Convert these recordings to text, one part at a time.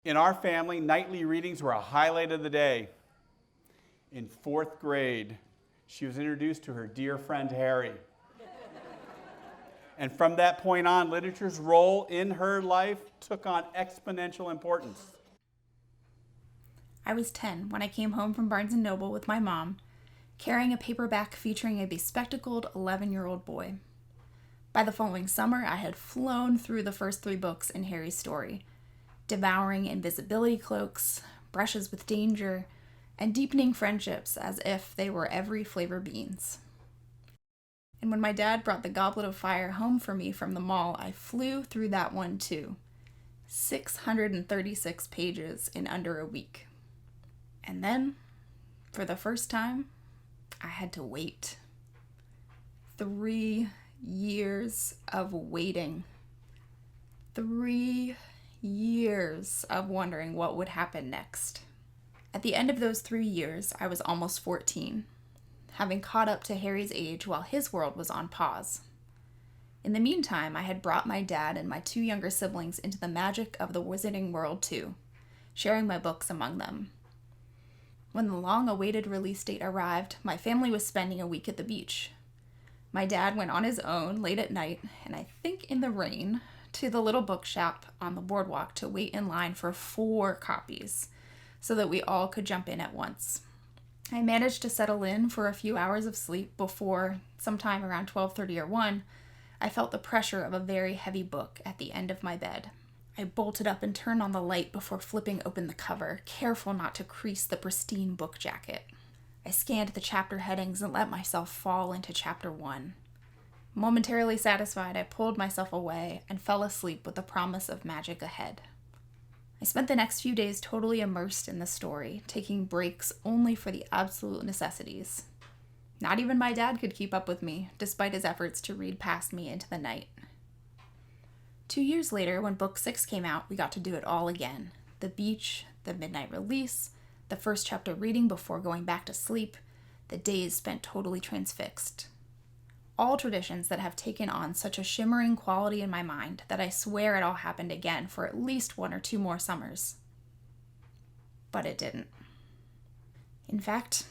In our family, nightly readings were a highlight of the day. In 4th grade, she was introduced to her dear friend Harry. And from that point on, literature's role in her life took on exponential importance. I was 10 when I came home from Barnes & Noble with my mom, carrying a paperback featuring a bespectacled 11-year-old boy. By the following summer, I had flown through the first 3 books in Harry's story, devouring invisibility cloaks, brushes with danger, and deepening friendships as if they were every flavor beans. And when my dad brought the Goblet of Fire home for me from the mall, I flew through that one too. 636 pages in under a week. And then, for the first time, I had to wait. 3 years of waiting. 3 years of wondering what would happen next. At the end of those 3 years, I was almost 14, having caught up to Harry's age while his world was on pause. In the meantime, I had brought my dad and my 2 younger siblings into the magic of the Wizarding World too, sharing my books among them. When the long-awaited release date arrived, my family was spending a week at the beach. My dad went on his own late at night, and I think in the rain, to the little bookshop on the boardwalk to wait in line for 4 copies, so that we all could jump in at once. I managed to settle in for a few hours of sleep before, sometime around 12:30 or 1, I felt the pressure of a very heavy book at the end of my bed. I bolted up and turned on the light before flipping open the cover, careful not to crease the pristine book jacket. I scanned the chapter headings and let myself fall into chapter 1. Momentarily satisfied, I pulled myself away and fell asleep with the promise of magic ahead. I spent the next few days totally immersed in the story, taking breaks only for the absolute necessities. Not even my dad could keep up with me, despite his efforts to read past me into the night. 2 years later, when book 6 came out, we got to do it all again. The beach, the midnight release, the first chapter reading before going back to sleep, the days spent totally transfixed. All traditions that have taken on such a shimmering quality in my mind that I swear it all happened again for at least 1 or 2 more summers. But it didn't. In fact,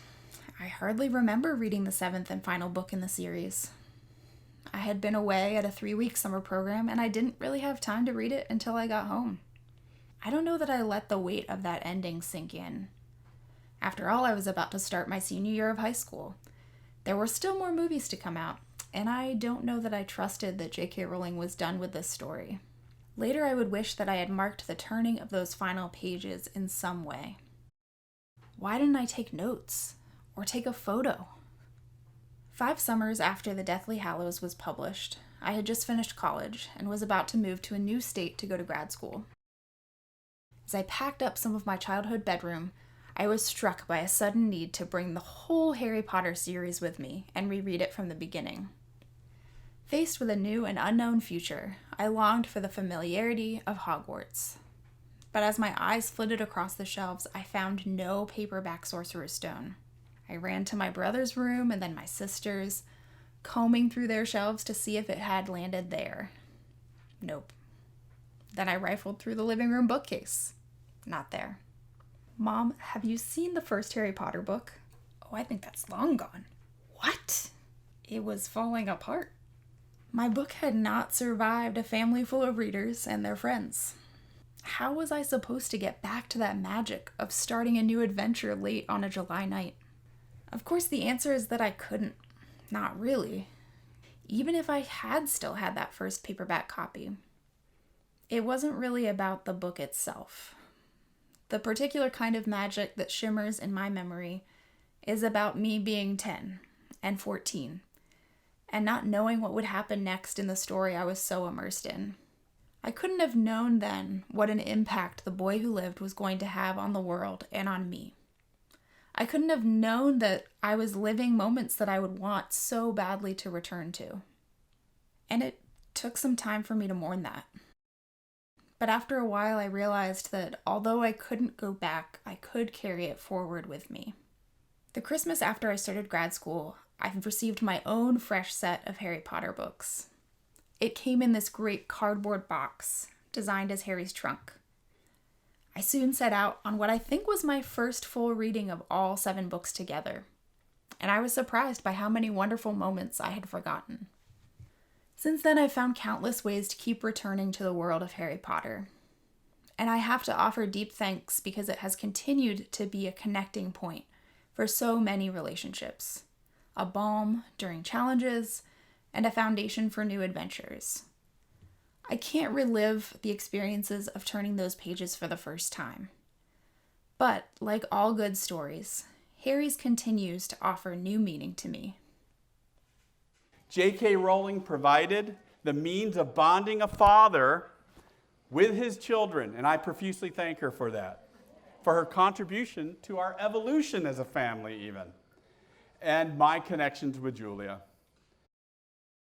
I hardly remember reading the 7th and final book in the series. I had been away at a 3-week summer program, and I didn't really have time to read it until I got home. I don't know that I let the weight of that ending sink in. After all, I was about to start my senior year of high school. There were still more movies to come out, and I don't know that I trusted that J.K. Rowling was done with this story. Later, I would wish that I had marked the turning of those final pages in some way. Why didn't I take notes? Or take a photo? 5 summers after The Deathly Hallows was published, I had just finished college and was about to move to a new state to go to grad school. As I packed up some of my childhood bedroom, I was struck by a sudden need to bring the whole Harry Potter series with me and reread it from the beginning. Faced with a new and unknown future, I longed for the familiarity of Hogwarts. But as my eyes flitted across the shelves, I found no paperback Sorcerer's Stone. I ran to my brother's room and then my sister's, combing through their shelves to see if it had landed there. Nope. Then I rifled through the living room bookcase. Not there. Mom, have you seen the first Harry Potter book? Oh, I think that's long gone. What? It was falling apart. My book had not survived a family full of readers and their friends. How was I supposed to get back to that magic of starting a new adventure late on a July night? Of course, the answer is that I couldn't. Not really. Even if I had still had that first paperback copy. It wasn't really about the book itself. The particular kind of magic that shimmers in my memory is about me being 10 and 14 and not knowing what would happen next in the story I was so immersed in. I couldn't have known then what an impact The Boy Who Lived was going to have on the world and on me. I couldn't have known that I was living moments that I would want so badly to return to. And it took some time for me to mourn that. But after a while, I realized that although I couldn't go back, I could carry it forward with me. The Christmas after I started grad school, I received my own fresh set of Harry Potter books. It came in this great cardboard box, designed as Harry's trunk. I soon set out on what I think was my first full reading of all 7 books together, and I was surprised by how many wonderful moments I had forgotten. Since then, I've found countless ways to keep returning to the world of Harry Potter, and I have to offer deep thanks because it has continued to be a connecting point for so many relationships, a balm during challenges, and a foundation for new adventures. I can't relive the experiences of turning those pages for the first time. But, like all good stories, Harry's continues to offer new meaning to me. J.K. Rowling provided the means of bonding a father with his children, and I profusely thank her for that, for her contribution to our evolution as a family even, and my connections with Julia.